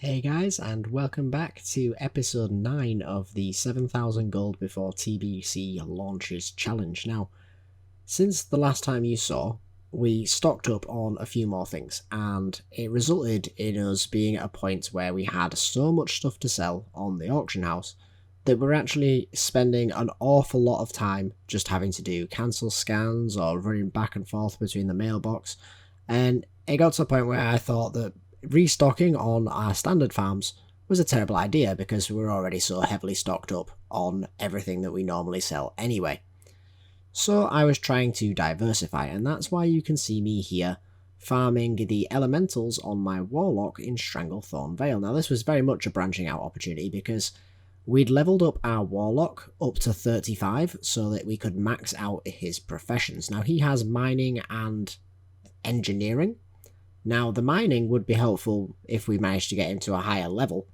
Hey guys, and welcome back to episode 9 of the 7,000 gold before TBC launches challenge. Now, since the last time you saw, we stocked up on a few more things, and it resulted in us being at a point where we had so much stuff to sell on the auction house that we're actually spending an awful lot of time just having to do cancel scans or running back and forth between the mailbox, and it got to a point where I thought that restocking on our standard farms was a terrible idea because we were already so heavily stocked up on everything that we normally sell anyway. So I was trying to diversify, and that's why you can see me here farming the elementals on my warlock in Stranglethorn Vale. Now this was very much a branching out opportunity because we'd leveled up our warlock up to 35 so that we could max out his professions. Now he has mining and engineering. Now, the mining would be helpful if we managed to get him to a higher level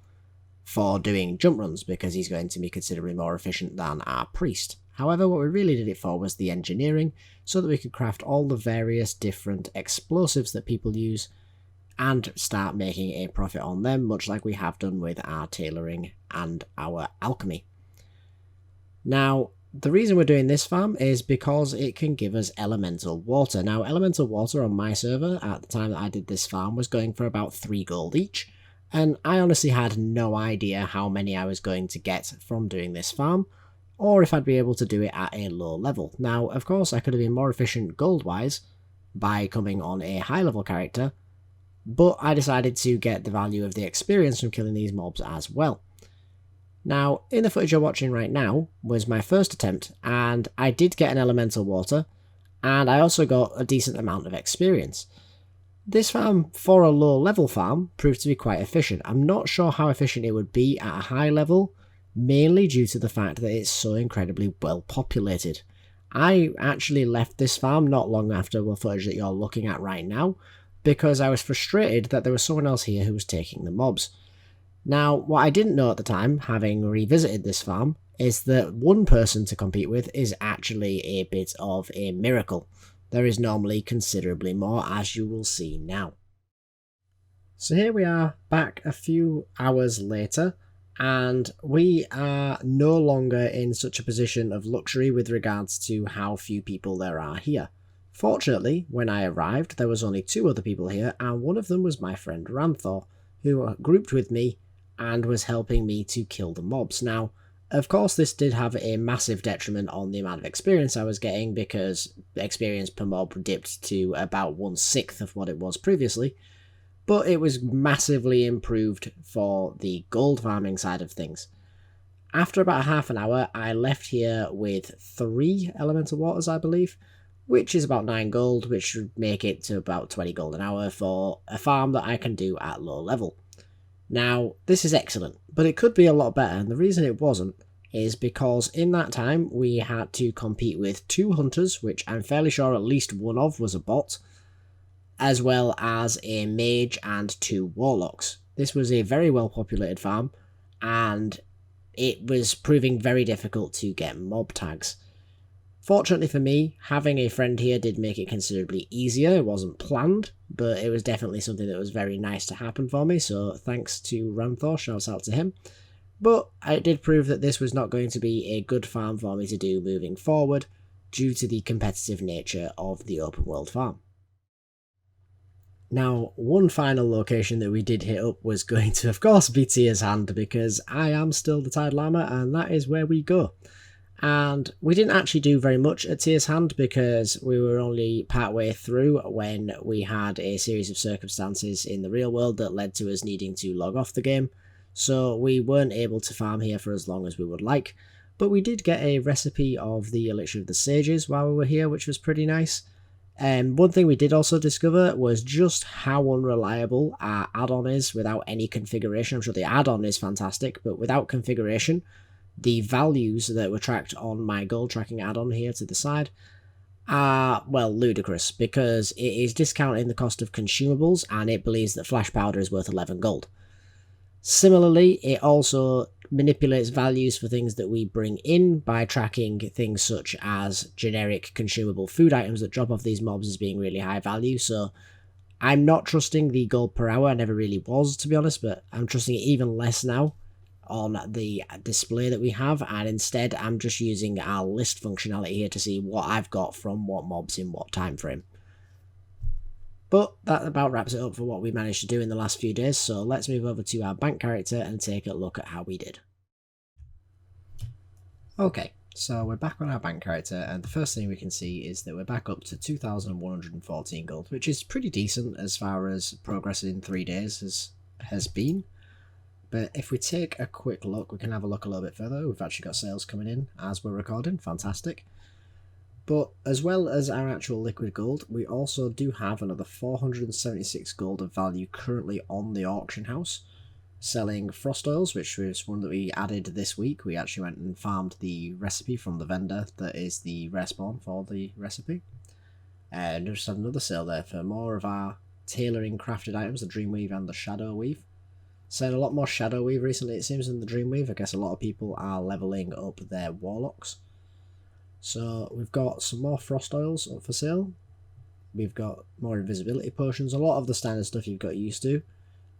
for doing jump runs, because he's going to be considerably more efficient than our priest. However, what we really did it for was the engineering, so that we could craft all the various different explosives that people use and start making a profit on them, much like we have done with our tailoring and our alchemy. Now, the reason we're doing this farm is because it can give us elemental water. Now, elemental water on my server at the time that I did this farm was going for about 3 gold each, and I honestly had no idea how many I was going to get from doing this farm, or if I'd be able to do it at a low level. Now, of course, I could have been more efficient gold-wise by coming on a high-level character, but I decided to get the value of the experience from killing these mobs as well. Now, in the footage you're watching right now was my first attempt, and I did get an elemental water, and I also got a decent amount of experience. This farm, for a low level farm, proved to be quite efficient. I'm not sure how efficient it would be at a high level, mainly due to the fact that it's so incredibly well populated. I actually left this farm not long after the footage that you're looking at right now, because I was frustrated that there was someone else here who was taking the mobs. Now, what I didn't know at the time, having revisited this farm, is that one person to compete with is actually a bit of a miracle. There is normally considerably more, as you will see now. So here we are, back a few hours later, and we are no longer in such a position of luxury with regards to how few people there are here. Fortunately, when I arrived, there was only 2 other people here, and one of them was my friend Ranthor, who grouped with me and was helping me to kill the mobs. Now, of course, this did have a massive detriment on the amount of experience I was getting, because experience per mob dipped to about 1/6 of what it was previously, but it was massively improved for the gold farming side of things. After about half an hour, I left here with 3 elemental waters, I believe, which is about 9 gold, which would make it to about 20 gold an hour for a farm that I can do at low level. Now, this is excellent, but it could be a lot better, and the reason it wasn't is because in that time we had to compete with 2 hunters, which I'm fairly sure at least one of was a bot, as well as a mage and 2 warlocks. This was a very well populated farm, and it was proving very difficult to get mob tags. Fortunately for me, having a friend here did make it considerably easier. It wasn't planned, but it was definitely something that was very nice to happen for me, so thanks to Ranthor, shouts out to him. But it did prove that this was not going to be a good farm for me to do moving forward, due to the competitive nature of the open world farm. Now, one final location that we did hit up was going to, of course, be Tyr's Hand, because I am still the Tide Llama, and that is where we go. And we didn't actually do very much at Tyr's Hand because we were only partway through when we had a series of circumstances in the real world that led to us needing to log off the game. So we weren't able to farm here for as long as we would like, but we did get a recipe of the Elixir of the Sages while we were here, which was pretty nice. One thing we did also discover was just how unreliable our add-on is without any configuration. I'm sure the add-on is fantastic, but without configuration, the values that were tracked on my gold tracking add-on here to the side are, well, ludicrous, because it is discounting the cost of consumables, and it believes that flash powder is worth 11 gold. Similarly, it also manipulates values for things that we bring in by tracking things such as generic consumable food items that drop off these mobs as being really high value, so I'm not trusting the gold per hour. I never really was, to be honest, but I'm trusting it even less now on the display that we have, and instead I'm just using our list functionality here to see what I've got from what mobs in what time frame. But that about wraps it up for what we managed to do in the last few days, so let's move over to our bank character and take a look at how we did. Okay, so we're back on our bank character, and the first thing we can see is that we're back up to 2,114 gold, which is pretty decent as far as progress in 3 days has been. But if we take a quick look, we can have a look a little bit further. We've actually got sales coming in as we're recording, fantastic. But as well as our actual liquid gold, we also do have another 476 gold of value currently on the auction house, selling frost oils, which was one that we added this week. We actually went and farmed the recipe from the vendor that is the respawn for the recipe. And just had another sale there for more of our tailoring crafted items, the Dreamweave and the Shadow Weave. Selling a lot more Shadow Weave recently, it seems, than the Dreamweave. I guess a lot of people are leveling up their Warlocks. So we've got some more frost oils up for sale. We've got more invisibility potions. A lot of the standard stuff you've got used to.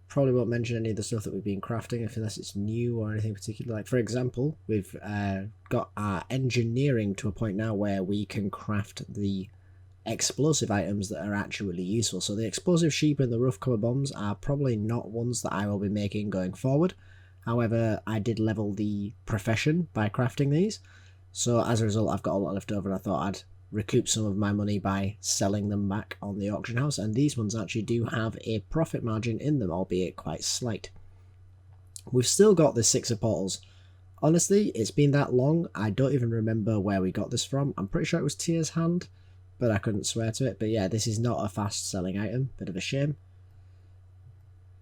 Probably won't mention any of the stuff that we've been crafting unless it's new or anything particular. Like, for example, we've got our engineering to a point now where we can craft the explosive items that are actually useful. So the explosive sheep and the rough cover bombs are probably not ones that I will be making going forward. However, I did level the profession by crafting these. So as a result, I've got a lot left over, and I thought I'd recoup some of my money by selling them back on the auction house, and these ones actually do have a profit margin in them, albeit quite slight. We've still got the 6 of portals. Honestly, it's been that long, I don't even remember where we got this from. I'm pretty sure it was Tier's hand, but I couldn't swear to it. But yeah, this is not a fast selling item, bit of a shame.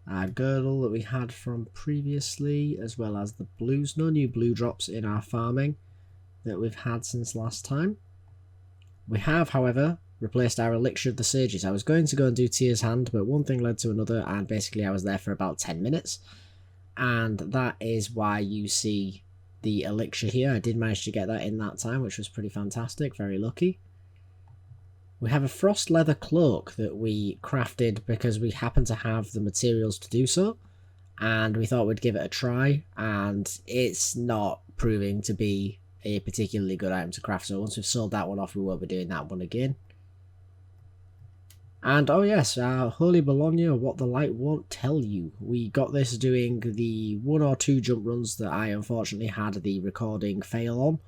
Our girdle that we had from previously, as well as the blues. No new blue drops in our farming that we've had since last time. We have, however, replaced our elixir of the sages. I was going to go and do Tier's hand, but one thing led to another, and basically I was there for about 10 minutes. And that is why you see the elixir here. I did manage to get that in that time, which was pretty fantastic, very lucky. We have a frost leather cloak that we crafted because we happen to have the materials to do so, and we thought we'd give it a try, and it's not proving to be a particularly good item to craft, so once we've sold that one off, we won't be doing that one again. And oh yes, our Holy Bologna, what the light won't tell you. We got this doing the 1 or 2 jump runs that I unfortunately had the recording fail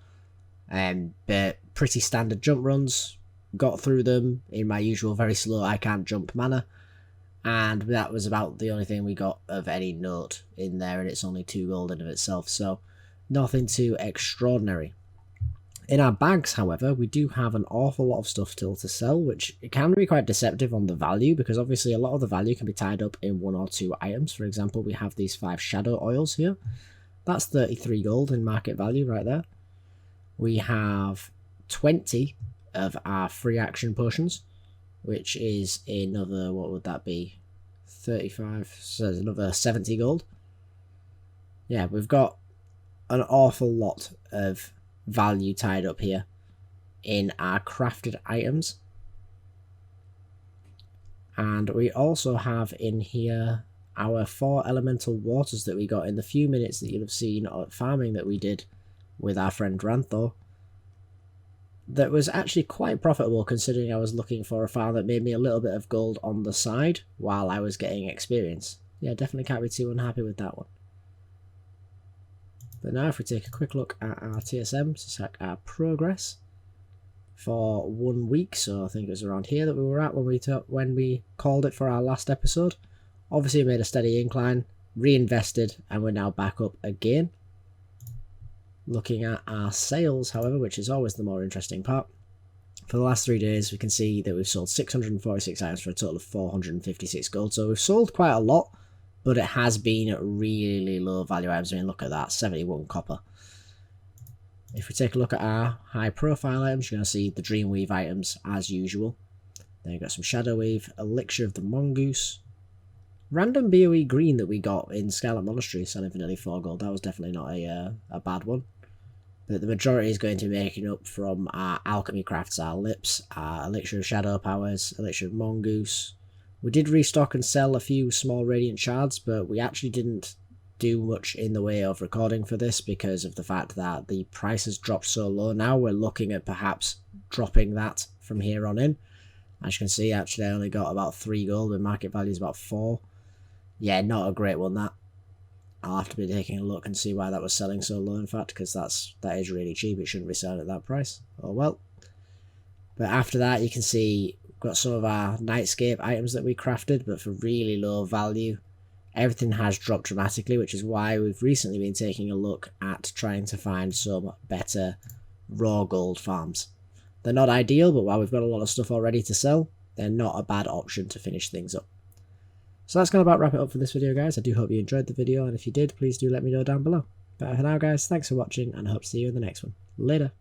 on. But pretty standard jump runs, got through them in my usual very slow I can't jump manner, and that was about the only thing we got of any note in there, and it's only 2 gold in of itself, so nothing too extraordinary. In our bags, however, we do have an awful lot of stuff still to sell, which can be quite deceptive on the value, because obviously a lot of the value can be tied up in 1 or 2 items. For example, we have these 5 shadow oils here. That's 33 gold in market value right there. We have 20 of our free action potions, which is another, what would that be? 35, so there's another 70 gold. Yeah, we've got an awful lot of value tied up here in our crafted items. And we also have in here our 4 elemental waters that we got in the few minutes that you'll have seen at farming that we did with our friend Rantho. That was actually quite profitable, considering I was looking for a farm that made me a little bit of gold on the side while I was getting experience. Yeah, definitely can't be too unhappy with that one. But now if we take a quick look at our TSM to check our progress for 1 week, so I think it was around here that we were at when we called it for our last episode. Obviously made a steady incline, reinvested, and we're now back up again. Looking at our sales, however, which is always the more interesting part. For the last 3 days, we can see that we've sold 646 items for a total of 456 gold. So we've sold quite a lot, but it has been really low value items. I mean, look at that, 71 copper. If we take a look at our high profile items, you're going to see the Dreamweave items as usual. Then you've got some Shadow Weave, Elixir of the Mongoose, random BOE green that we got in Scarlet Monastery selling for nearly 4 gold. That was definitely not a bad one. But the majority is going to be making up from our alchemy crafts, our lips, our Elixir of Shadow Powers, Elixir of Mongoose, We did restock and sell a few small radiant shards, but we actually didn't do much in the way of recording for this because of the fact that the price has dropped so low. Now we're looking at perhaps dropping that from here on in. As you can see, actually I only got about 3 gold and market value is about 4. Yeah, not a great one, that. I'll have to be taking a look and see why that was selling so low, in fact, because that is really cheap. It shouldn't be selling at that price. Oh well. But after that, you can see we've got some of our nightscape items that we crafted, but for really low value. Everything has dropped dramatically, which is why we've recently been taking a look at trying to find some better raw gold farms. They're not ideal, but while we've got a lot of stuff already to sell, they're not a bad option to finish things up. So that's going to about wrap it up for this video, guys. I do hope you enjoyed the video, and if you did, please do let me know down below. But for now, guys, thanks for watching, and I hope to see you in the next one. Later.